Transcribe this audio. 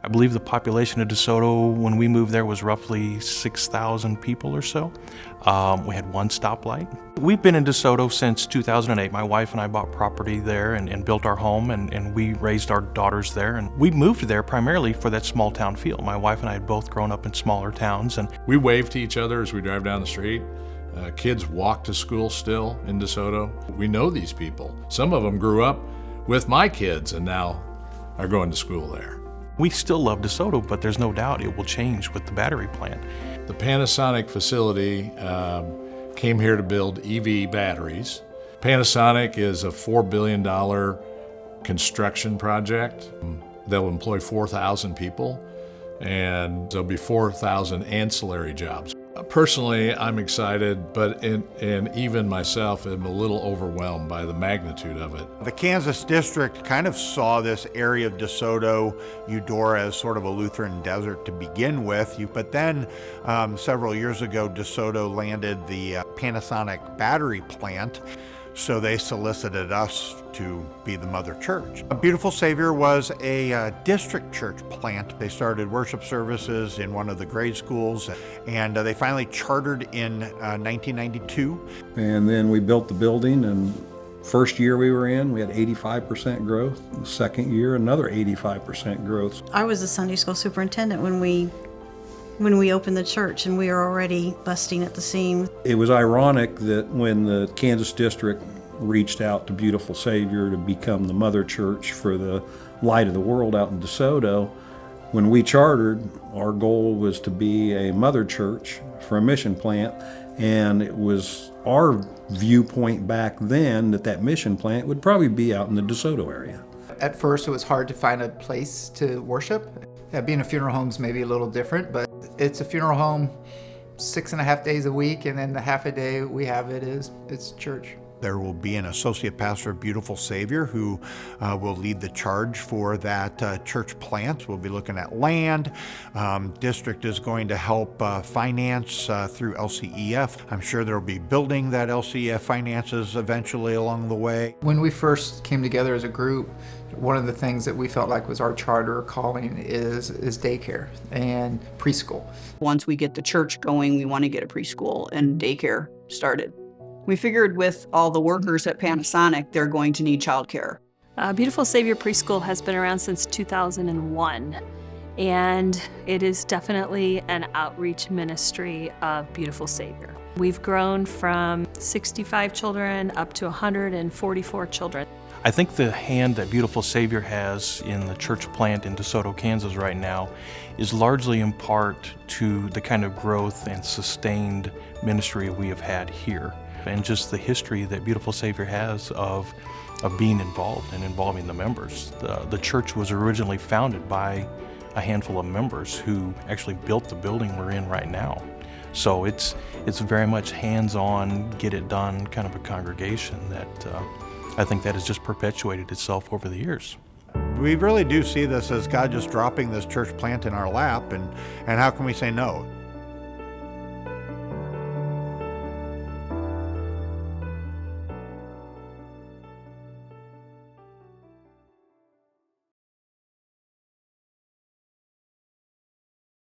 I believe the population of DeSoto when we moved there was roughly 6,000 people or so. We had one stoplight. We've been in DeSoto since 2008. My wife and I bought property there and built our home, and we raised our daughters there. And we moved there primarily for that small town feel. My wife and I had both grown up in smaller towns. And we wave to each other as we drive down the street. Kids walk to school still in DeSoto. We know these people. Some of them grew up with my kids and now are going to school there. We still love DeSoto, but there's no doubt it will change with the battery plant. The Panasonic facility came here to build EV batteries. Panasonic is a $4 billion construction project. They'll employ 4,000 people, and there'll be 4,000 ancillary jobs. Personally, I'm excited, but and even myself am a little overwhelmed by the magnitude of it. The Kansas district kind of saw this area of DeSoto, Eudora, as sort of a Lutheran desert to begin with. But then several years ago, DeSoto landed the Panasonic battery plant. So they solicited us to be the mother church. Beautiful Savior was a district church plant. They started worship services in one of the grade schools, and they finally chartered in 1992. And then we built the building, and first year we were in, we had 85% growth. The second year, another 85% growth. I was a Sunday school superintendent when we opened the church, and we were already busting at the seam. It was ironic that when the Kansas district reached out to Beautiful Savior to become the mother church for the Light of the World out in DeSoto, when we chartered, our goal was to be a mother church for a mission plant, and it was our viewpoint back then that mission plant would probably be out in the DeSoto area. At first, it was hard to find a place to worship. Being a funeral home is maybe a little different, but it's a funeral home 6.5 days a week, and then the half a day we have it's church. There will be an associate pastor of Beautiful Savior who will lead the charge for that church plant. We'll be looking at land. District is going to help finance through LCEF. I'm sure there will be building that LCEF finances eventually along the way. When we first came together as a group, one of the things that we felt like was our charter calling is daycare and preschool. Once we get the church going, we want to get a preschool and daycare started. We figured with all the workers at Panasonic, they're going to need childcare. Beautiful Savior Preschool has been around since 2001, and it is definitely an outreach ministry of Beautiful Savior. We've grown from 65 children up to 144 children. I think the hand that Beautiful Savior has in the church plant in DeSoto, Kansas right now is largely in part to the kind of growth and sustained ministry we have had here, and just the history that Beautiful Savior has of being involved and involving the members. The church was originally founded by a handful of members who actually built the building we're in right now. So it's very much hands-on, get it done kind of a congregation that I think that has just perpetuated itself over the years. We really do see this as God just dropping this church plant in our lap, and how can we say no?